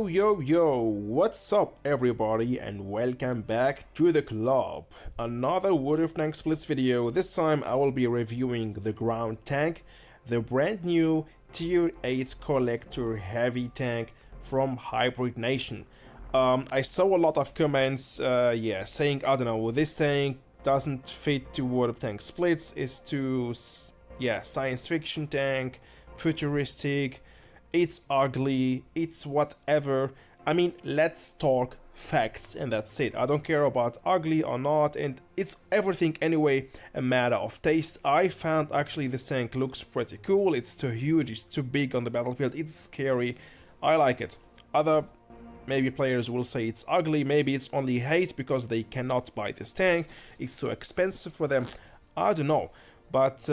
Yo, what's up everybody and welcome back to the club. Another WOTBLITZ video. This time I will be reviewing the Groundtank, the brand new tier 8 collector heavy tank from Hybrid Nation. I saw a lot of comments saying, I don't know, this tank doesn't fit to WOTBLITZ, it's too science fiction tank, futuristic, it's ugly, it's whatever. I mean, let's talk facts and that's it. I don't care about ugly or not, and it's everything anyway a matter of taste. I found actually this tank looks pretty cool. It's too huge, it's too big on the battlefield, it's scary. I like it. Other maybe players will say it's ugly, maybe it's only hate because they cannot buy this tank, it's too expensive for them. I don't know, but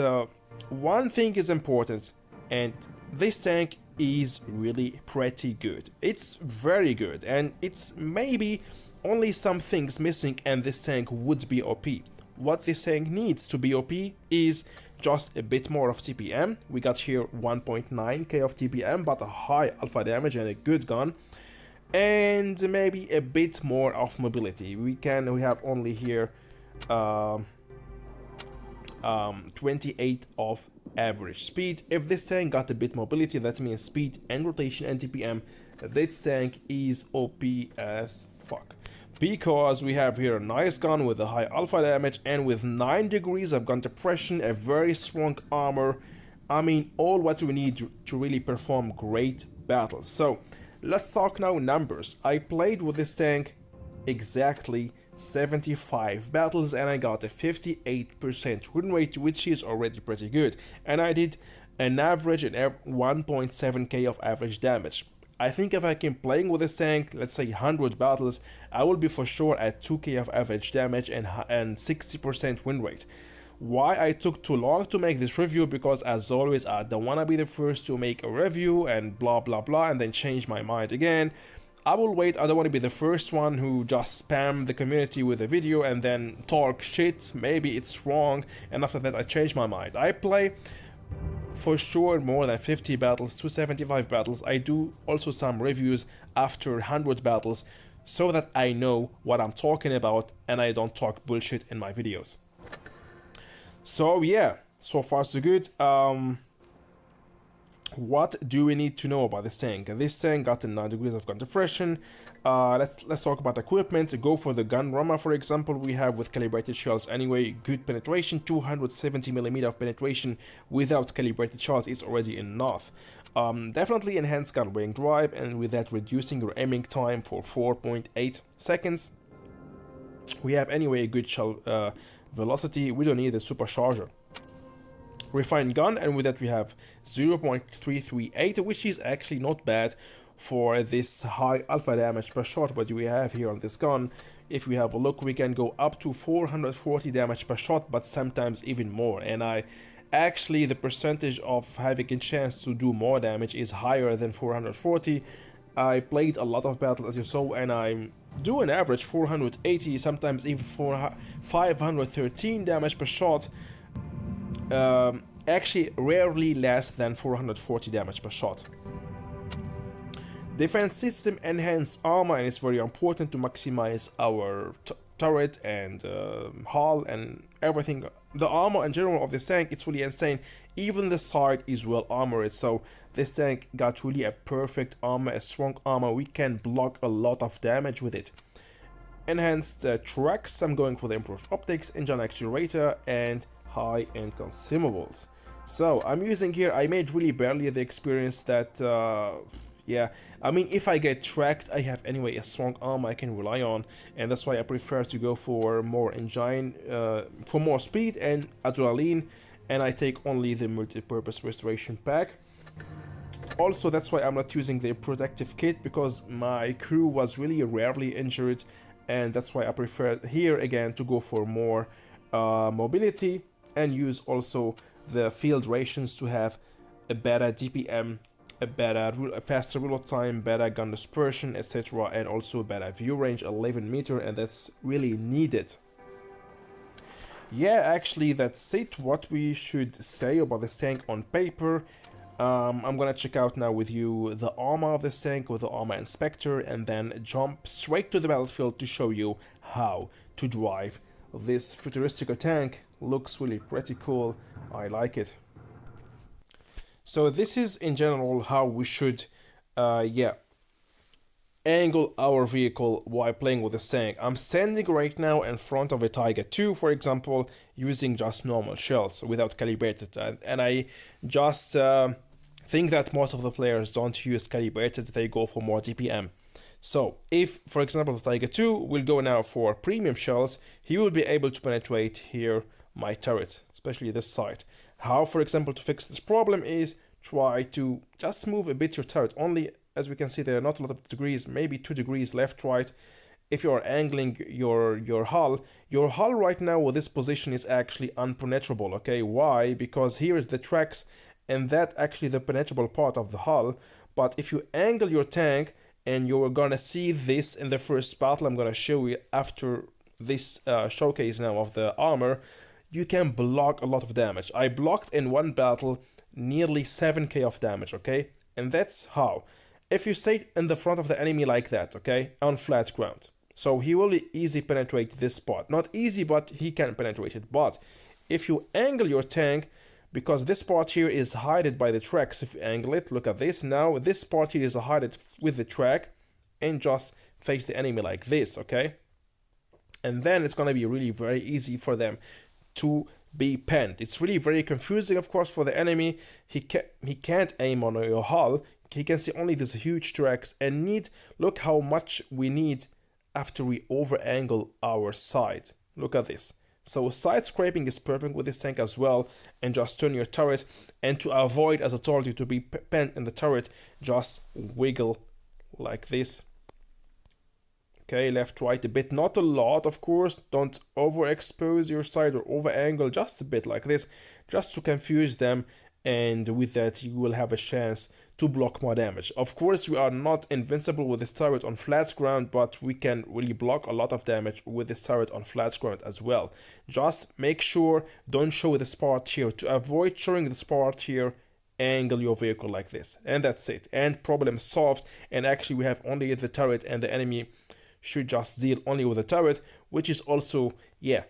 one thing is important, and this tank is really pretty good. It's very good, and it's maybe only some things missing and this tank would be OP. What this tank needs to be OP is just a bit more of TPM. We got here 1.9k of TPM, but a high alpha damage and a good gun, and maybe a bit more of mobility. We have only here 28 of average speed. If this tank got a bit mobility, that means speed and rotation and TPM, this tank is OP as fuck. Because we have here a nice gun with a high alpha damage and with 9 degrees of gun depression, a very strong armor. I mean, all what we need to really perform great battles. So let's talk now numbers. I played with this tank exactly 75 battles and I got a 58% win rate, which is already pretty good, and I did an average and 1.7k of average damage. I think if I keep playing with this tank, let's say 100 battles, I will be for sure at 2k of average damage and 60% win rate. Why I took too long to make this review? Because as always, I don't want to be the first to make a review and blah blah blah and then change my mind again. I will wait. I don't want to be the first one who just spam the community with a video and then talk shit, maybe it's wrong, and after that I change my mind. I play for sure more than 50 battles to 75 battles. I do also some reviews after 100 battles so that I know what I'm talking about and I don't talk bullshit in my videos. So yeah, so far so good. What do we need to know about this tank? This tank got a 9 degrees of gun depression. Let's talk about equipment. Go for the gun rammer, for example. We have with calibrated shells anyway, good penetration, 270mm of penetration without calibrated shells is already enough. Definitely enhanced gun weighing drive, and with that reducing your aiming time for 4.8 seconds. We have anyway a good shell velocity. We don't need a supercharger. Refined gun, and with that we have 0.338, which is actually not bad for this high alpha damage per shot. What we have here on this gun, if we have a look, we can go up to 440 damage per shot, but sometimes even more. And actually the percentage of having a chance to do more damage is higher than 440. I played a lot of battles, as you saw, and I do an average 480, sometimes even 513 damage per shot. Actually rarely less than 440 damage per shot. Defense system enhanced armor, and it's very important to maximize our turret and hull and everything. The armor in general of this tank, it's really insane. Even the side is well armored, so this tank got really a perfect armor, a strong armor. We can block a lot of damage with it. Enhanced tracks, I'm going for the improved optics, engine accelerator, and high-end consumables. So I'm using here, I made really barely the experience that I mean, if I get tracked, I have anyway a strong arm I can rely on, and that's why I prefer to go for more engine, for more speed and adrenaline, and I take only the multi-purpose restoration pack. Also, that's why I'm not using the protective kit, because my crew was really rarely injured, and that's why I prefer here again to go for more mobility and use also the field rations to have a better DPM, a faster reload time, better gun dispersion, etc., and also a better view range, 11 meter, and that's really needed. Yeah, actually that's it. What we should say about this tank on paper, I'm gonna check out now with you the armor of this tank with the armor inspector, and then jump straight to the battlefield to show you how to drive this futuristical tank. Looks really pretty cool. I like it. So this is in general how we should, angle our vehicle while playing with this tank. I'm standing right now in front of a Tiger 2, for example, using just normal shells without calibrated, and I just think that most of the players don't use calibrated, they go for more DPM. So if, for example, the Tiger 2 will go now for premium shells, he will be able to penetrate here my turret, especially this side. How, for example, to fix this problem is try to just move a bit your turret. Only, as we can see, there are not a lot of degrees, maybe 2 degrees left, right. If you are angling your hull right now with this position is actually unpenetrable, okay? Why? Because here is the tracks, and that actually the penetrable part of the hull. But if you angle your tank, and you're gonna see this in the first battle I'm gonna show you after this showcase now of the armor, you can block a lot of damage. I blocked in one battle nearly 7k of damage, okay? And that's how. If you stay in the front of the enemy like that, okay, on flat ground, so he will easily penetrate this spot. Not easy, but he can penetrate it. But if you angle your tank, because this part here is hidden by the tracks, if you angle it, look at this now, this part here is hidden with the track, and just face the enemy like this, okay? And then it's gonna be really very easy for them to be penned. It's really very confusing, of course, for the enemy. He can't aim on your hull. He can see only these huge tracks, and look how much we need after we over angle our side. Look at this. So side scraping is perfect with this tank as well, and just turn your turret, and to avoid, as I told you, to be penned in the turret, just wiggle like this. Okay, left, right a bit, not a lot, of course. Don't overexpose your side or over angle, just a bit like this, just to confuse them, and with that you will have a chance to block more damage. Of course, we are not invincible with this turret on flat ground, but we can really block a lot of damage with this turret on flat ground as well. Just make sure, don't show this part here. To avoid showing this part here, angle your vehicle like this, and that's it, and problem solved. And actually we have only the turret, and the enemy should just deal only with the turret, which is also, yeah,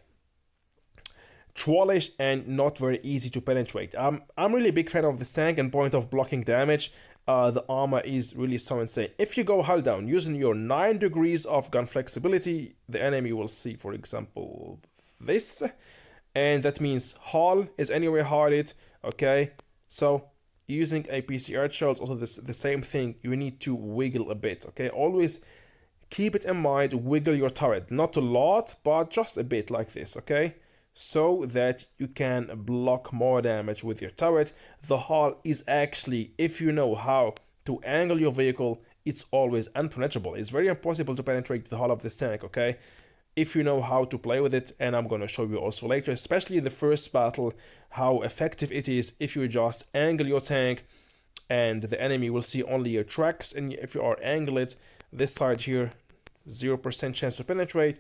trollish and not very easy to penetrate. I'm really a big fan of this tank and point of blocking damage. The armor is really so insane. If you go hull down using your 9 degrees of gun flexibility, the enemy will see, for example, this, and that means hull is anywhere hidden, okay? So using a PCR shells, also the same thing, you need to wiggle a bit, okay? Always keep it in mind, wiggle your turret, not a lot, but just a bit like this, okay? So that you can block more damage with your turret. The hull is actually, if you know how to angle your vehicle, it's always unpenetrable. It's very impossible to penetrate the hull of this tank, okay? If you know how to play with it, and I'm gonna show you also later, especially in the first battle, how effective it is if you just angle your tank, and the enemy will see only your tracks, and if you are angle it, this side here, 0% chance to penetrate.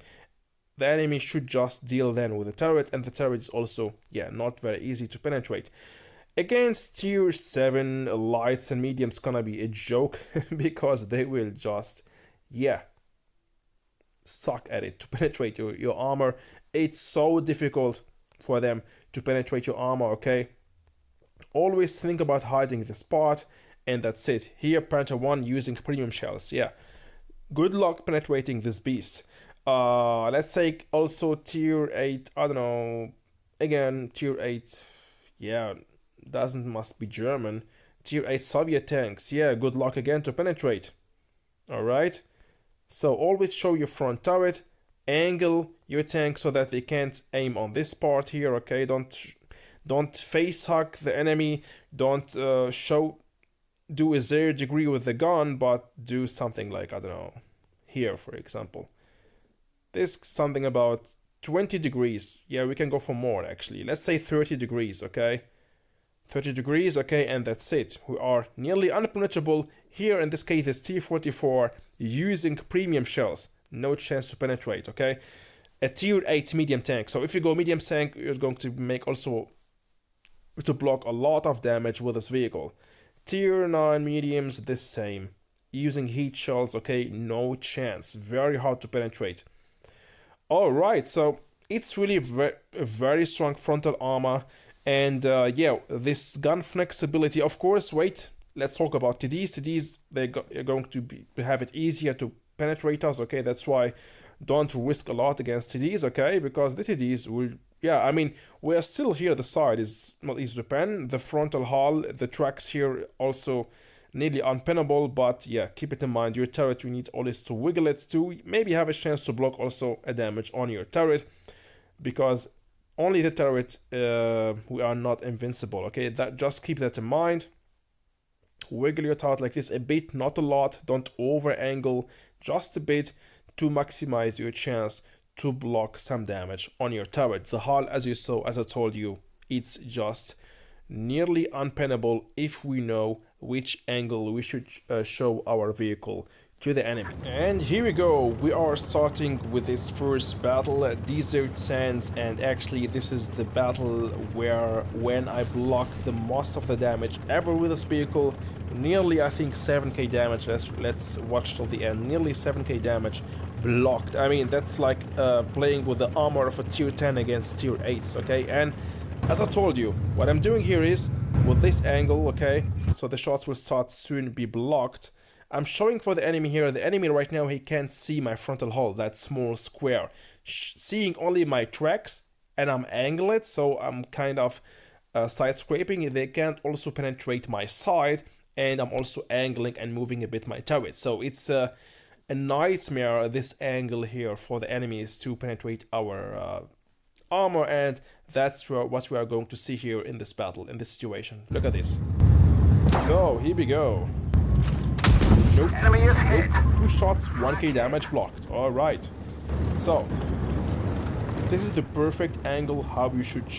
The enemy should just deal then with the turret, and the turret is also, yeah, not very easy to penetrate. Against tier 7 lights and mediums gonna be a joke because they will just, yeah, suck at it to penetrate your armor. It's so difficult for them to penetrate your armor, okay? Always think about hiding this part, and that's it. Here, Panther 1 using premium shells, yeah. Good luck penetrating this beast. Let's take also tier 8, I don't know, again, tier 8, yeah, must be German. Tier 8 Soviet tanks, yeah, good luck again to penetrate. Alright, so always show your front turret, angle your tank so that they can't aim on this part here, okay? Don't face hug the enemy, don't do a 0 degree with the gun, but do something like, I don't know, here for example. This something about 20 degrees. Yeah, we can go for more actually. Let's say 30 degrees, okay? 30 degrees, okay, and that's it. We are nearly unpenetrable. Here in this case is T44 using premium shells. No chance to penetrate, okay? A tier 8 medium tank. So if you go medium tank, you're going to make also to block a lot of damage with this vehicle. Tier 9 mediums, the same. Using heat shells, okay, no chance. Very hard to penetrate. Alright, so it's really a very strong frontal armor. And yeah, this gun flexibility, of course, wait, let's talk about TDs. TDs, they're going to have it easier to penetrate us, okay? That's why don't risk a lot against TDs, okay? Because the TDs will, yeah, I mean, we're still here, the side is not easy to pen. The frontal hull, the tracks here also nearly unpennable, but yeah, keep it in mind, your turret, you need always to wiggle it to maybe have a chance to block also a damage on your turret, because only the turret, we are not invincible, okay? That, just keep that in mind. Wiggle your turret like this a bit, not a lot, don't over angle, just a bit to maximize your chance to block some damage on your turret. The hull, as you saw, as I told you, it's just nearly unpennable if we know which angle we should show our vehicle to the enemy. And here we go, we are starting with this first battle, Desert Sands, and actually this is the battle where when I block the most of the damage ever with this vehicle, nearly I think 7k damage. Let's watch till the end. Nearly 7k damage blocked. I mean, that's like playing with the armor of a tier 10 against tier 8s, okay? And as I told you, what I'm doing here is with this angle, okay, so the shots will start soon be blocked. I'm showing for the enemy here. The enemy right now, he can't see my frontal hull, that small square, seeing only my tracks, and I'm angling it, so I'm kind of side scraping. They can't also penetrate my side, and I'm also angling and moving a bit my turret. So it's a nightmare, this angle here, for the enemies to penetrate our armor, and that's what we are going to see here in this battle, in this situation. Look at this. So here we go. Nope. Nope. 2 shots, 1k damage blocked. Alright. So this is the perfect angle how you should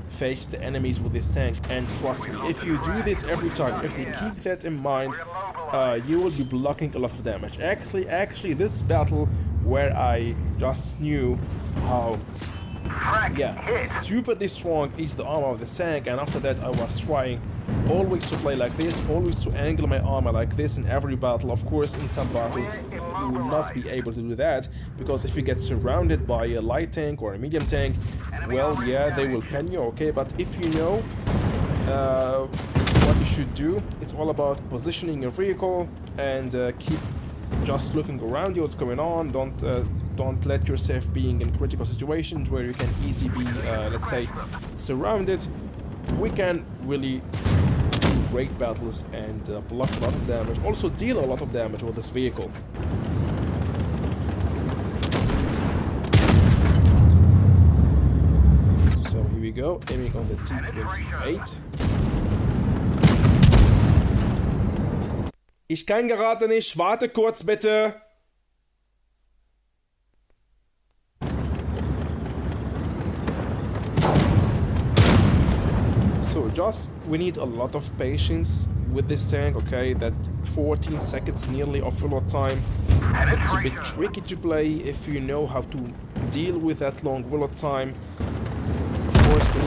face the enemies with this tank, and trust me, if you do this every time, if you keep that in mind, you will be blocking a lot of damage. Actually this battle where I just knew how stupidly strong is the armor of the tank, and after that I was trying always to play like this, always to angle my armor like this in every battle. Of course, in some battles you will not be able to do that, because if you get surrounded by a light tank or a medium tank, well, yeah, they will pen you, okay? But if you know what you should do, it's all about positioning your vehicle and keep just looking around you, what's going on. Don't let yourself being in critical situations where you can easily be, let's say, surrounded. We can really do great battles and block a lot of damage, also deal a lot of damage with this vehicle. So here we go, aiming on the T-28. Ich kann gerade nicht, warte kurz bitte. So just, we need a lot of patience with this tank, okay? That 14 seconds nearly of reload time, it's a bit tricky to play if you know how to deal with that long reload time. Of course, we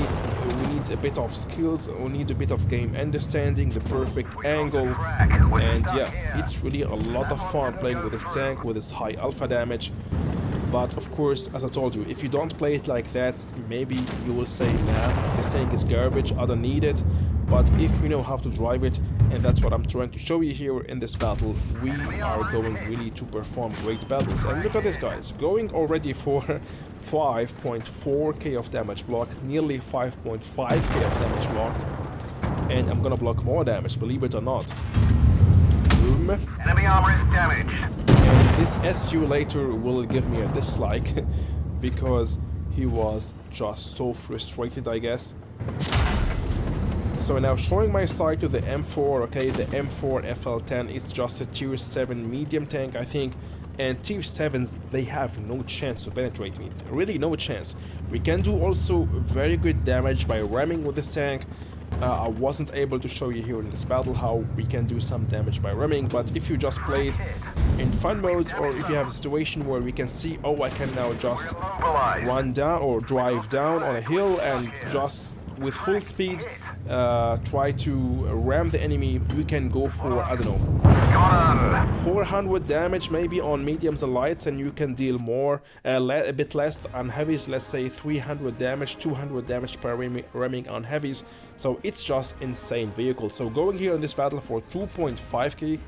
need a bit of skills, we need a bit of game understanding, the perfect angle, and yeah, it's really a lot of fun playing with this tank, with this high alpha damage. But of course, as I told you, if you don't play it like that, maybe you will say, nah, this tank is garbage, I don't need it. But if you know how to drive it, and that's what I'm trying to show you here in this battle, we are going really to perform great battles. And look at this, guys, going already for 5.4k of damage blocked, nearly 5.5k of damage blocked. And I'm gonna block more damage, believe it or not. Boom. Enemy armor is damaged. And this SU later will give me a dislike because he was just so frustrated, I guess. So now showing my side to the M4, okay, the M4 FL10 is just a tier 7 medium tank, I think, and tier 7s, they have no chance to penetrate me, really no chance. We can do also very good damage by ramming with this tank. I wasn't able to show you here in this battle how we can do some damage by ramming, but if you just play it in fun modes, or if you have a situation where we can see, oh, I can now just run down or drive down on a hill and just with full speed try to ram the enemy, you can go for, I don't know, 400 damage maybe on mediums and lights, and you can deal more, a bit less on heavies, let's say 300 damage, 200 damage per ramming on heavies. So it's just insane vehicle. So going here in this battle for 2.5k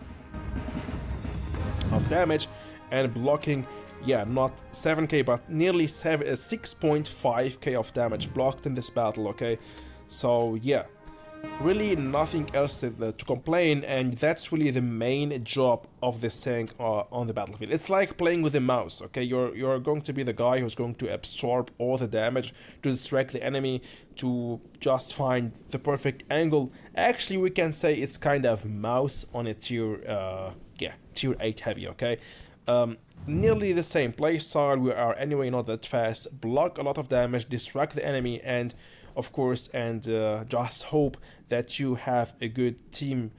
of damage and blocking, yeah, not 7k but nearly 6.5k of damage blocked in this battle, okay? So yeah, really nothing else to complain, and that's really the main job of this tank on the battlefield. It's like playing with a mouse, okay? You're going to be the guy who's going to absorb all the damage, to distract the enemy, to just find the perfect angle. Actually, we can say it's kind of mouse on a tier 8 heavy, okay? Nearly the same playstyle. We are anyway not that fast, block a lot of damage, distract the enemy, and of course, and just hope that you have a good team,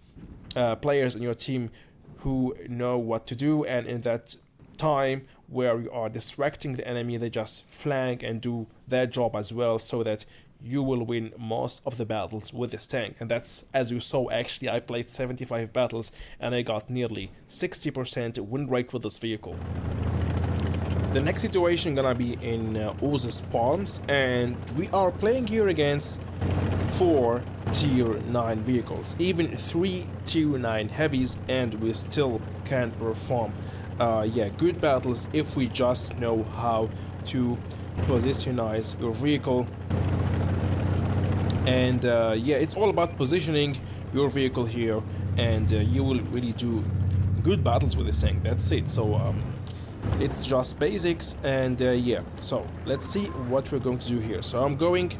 players in your team who know what to do, and in that time where you are distracting the enemy, they just flank and do their job as well, so that you will win most of the battles with this tank. And that's, as you saw, actually I played 75 battles and I got nearly 60% win rate with this vehicle. The next situation gonna be in Ozus Palms, and we are playing here against 4 tier 9 vehicles, even 3 tier 9 heavies, and we still can perform good battles if we just know how to positionize your vehicle. And yeah, it's all about positioning your vehicle here, and you will really do good battles with this tank. That's it. So it's just basics, and yeah, so let's see what we're going to do here. So I'm going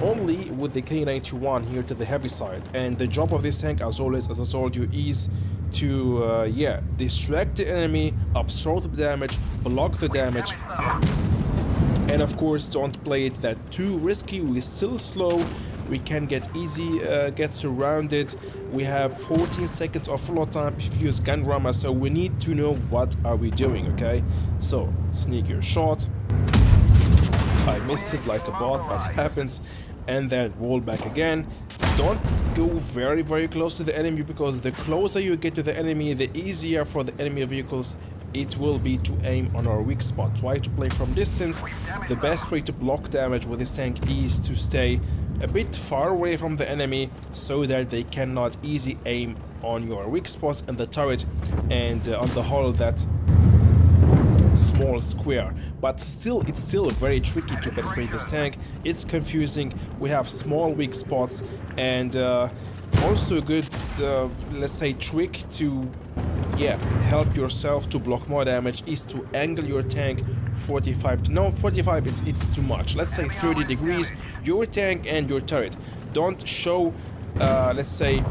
only with the K91 here to the heavy side, and the job of this tank, as always, as I told you, is to distract the enemy, absorb the damage, block the damage, and of course don't play it that too risky. We're still slow, we can get surrounded. We have 14 seconds of floor time if you use gun rammer, so we need to know what are we doing, okay? So sneak your shot. I missed it like a bot, but it happens. And then roll back again. Don't go very close to the enemy, because the closer you get to the enemy, the easier for the enemy vehicles it will be to aim on our weak spot. Try to play from distance. The best way to block damage with this tank is to stay a bit far away from the enemy, so that they cannot easily aim on your weak spots in the turret and on the hull, that small square. But still, it's still very tricky to penetrate this tank. It's confusing. We have small weak spots, and also a good let's say trick to help yourself to block more damage is to angle your tank 45 it's too much, let's say 30 degrees, your tank and your turret. Don't show let's say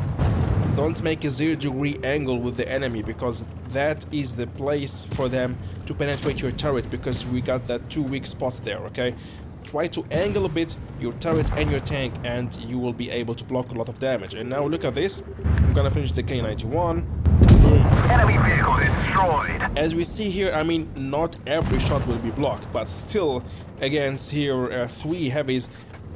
don't make a 0-degree angle with the enemy, because that is the place for them to penetrate your turret, because we got that 2 weak spots there, okay? Try to angle a bit your turret and your tank, and you will be able to block a lot of damage. And now look at this. I'm gonna finish the K91. Boom. Enemy vehicle destroyed. As we see here, I mean, not every shot will be blocked, but still, against here 3 heavies,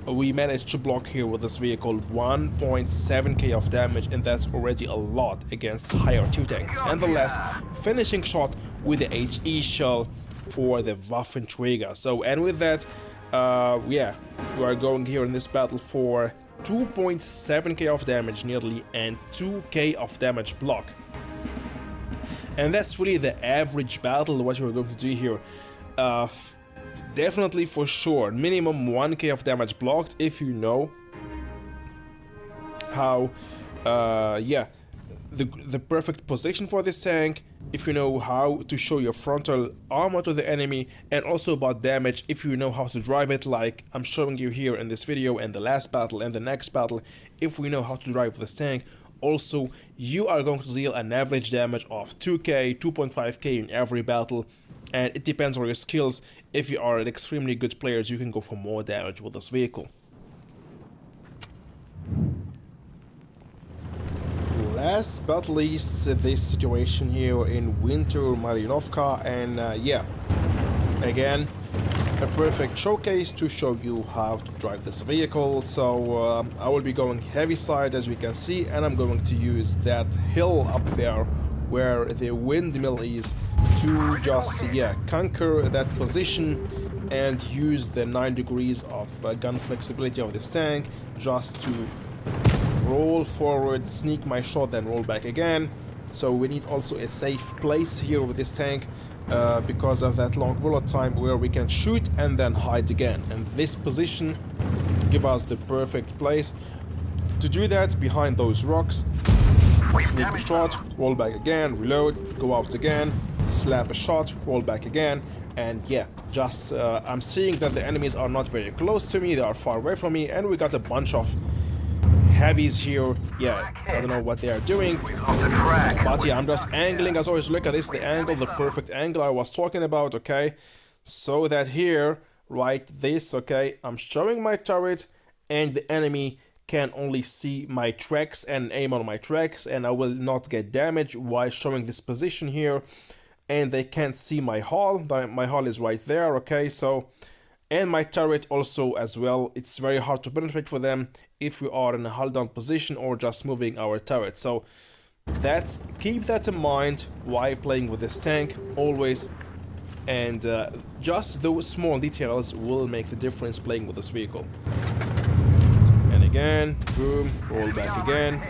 we managed to block here with this vehicle 1.7k of damage, and that's already a lot against higher tier tanks. And the last finishing shot with the HE shell for the Waffenträger. So, and with that, we are going here in this battle for 2.7k of damage nearly, and 2k of damage blocked. And that's really the average battle what we're going to do here. Definitely, for sure, minimum 1k of damage blocked if you know how the perfect position for this tank, if you know how to show your frontal armor to the enemy, and also about damage if you know how to drive it, like I'm showing you here in this video, and the last battle and the next battle. If we know how to drive this tank, also you are going to deal an average damage of 2k, 2.5k in every battle, and it depends on your skills. If you are an extremely good player, you can go for more damage with this vehicle. Last but least, this situation here in Winter Marinovka, and again, a perfect showcase to show you how to drive this vehicle. So I will be going heavy side, as we can see, and I'm going to use that hill up there where the windmill is to just conquer that position and use the 9 degrees of gun flexibility of this tank just to roll forward, sneak my shot, then roll back again. So we need also a safe place here with this tank because of that long bullet time where we can shoot and then hide again. And this position gives us the perfect place to do that behind those rocks. Sneak a shot, roll back again, reload, go out again, slap a shot, roll back again, and yeah, just I'm seeing that the enemies are not very close to me, they are far away from me, and we got a bunch of heavies here. Yeah, I don't know what they are doing, but yeah, I'm just angling. As always, look at this, the angle, the perfect angle I was talking about, okay? So that here, right, this, okay, I'm showing my turret, and the enemy can only see my tracks and aim on my tracks, and I will not get damage while showing this position here, and they can't see my hull. My hull is right there, okay? So, and my turret also as well. It's very hard to penetrate for them if we are in a hull down position or just moving our turret. So keep that in mind while playing with this tank always, and just those small details will make the difference playing with this vehicle. And again, boom, roll back again.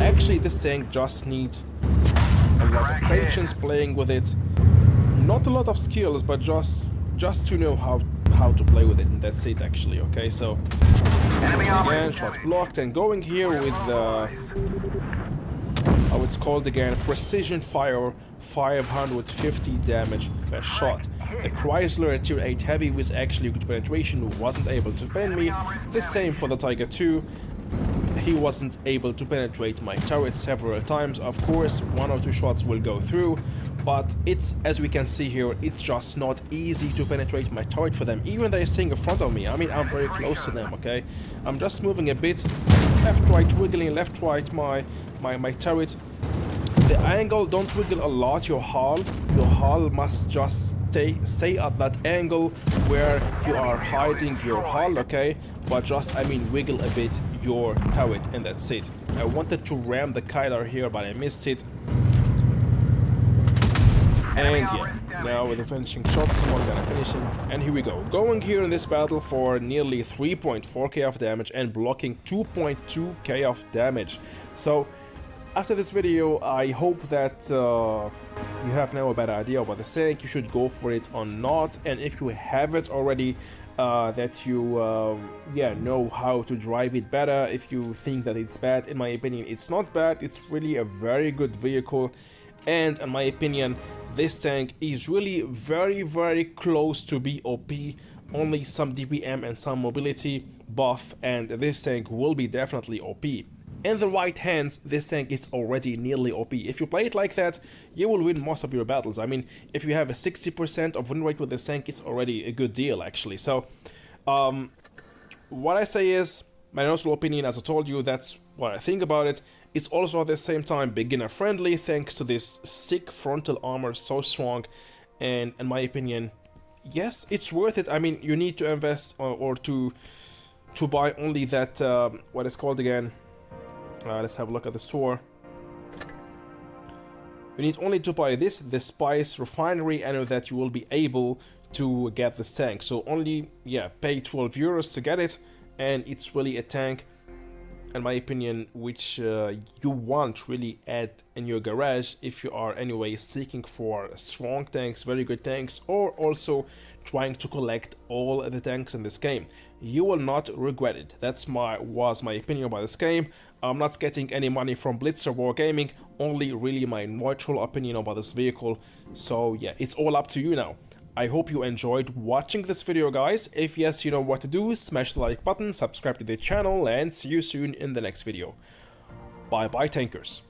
Actually, this tank just needs a lot of patience playing with it. Not a lot of skills, but just to know how to play with it, and that's it actually, okay? So again, shot blocked, and going here with how it's called again, precision fire, 550 damage per shot. The Chrysler Tier 8 Heavy with actually good penetration wasn't able to pen me. The same for the Tiger 2. He wasn't able to penetrate my turret several times. Of course, 1 or 2 shots will go through, but it's, as we can see here, it's just not easy to penetrate my turret for them, even they're staying in front of me. I mean, I'm very close to them, okay? I'm just moving a bit, left, right, wiggling, left, right, my turret. The angle, don't wiggle a lot your hull must just stay at that angle where you are hiding your hull, okay? But just, I mean, wiggle a bit your turret, and that's it. I wanted to ram the Kyler here, but I missed it. And yeah, now with the finishing shot, someone gonna finish him. And here we go, going here in this battle for nearly 3.4k of damage and blocking 2.2k of damage. So after this video, I hope that you have now a better idea about the tank, you should go for it or not, and if you have it already, that you know how to drive it better. If you think that it's bad, in my opinion, it's not bad, it's really a very good vehicle, and in my opinion, this tank is really very close to be OP, only some DPM and some mobility buff, and this tank will be definitely OP. In the right hands, this tank is already nearly OP. If you play it like that, you will win most of your battles. I mean, if you have a 60% of win rate with this tank, it's already a good deal, actually. So, what I say is, my personal opinion, as I told you, that's what I think about it. It's also at the same time beginner friendly, thanks to this thick frontal armor, so strong. And in my opinion, yes, it's worth it. I mean, you need to invest or to buy only that, what is called again? Let's have a look at the store. You need only to buy this, the Spice Refinery, and that you will be able to get this tank. So only, yeah, pay 12 euros to get it, and it's really a tank, in my opinion, which you want really add in your garage if you are anyway seeking for strong tanks, very good tanks, or also trying to collect all the tanks in this game. You will not regret it. That's was my opinion about this game. I'm not getting any money from Blitz or Wargaming, only really my neutral opinion about this vehicle. So yeah, it's all up to you now. I hope you enjoyed watching this video, guys. If yes, you know what to do, smash the like button, subscribe to the channel, and see you soon in the next video. Bye bye, tankers.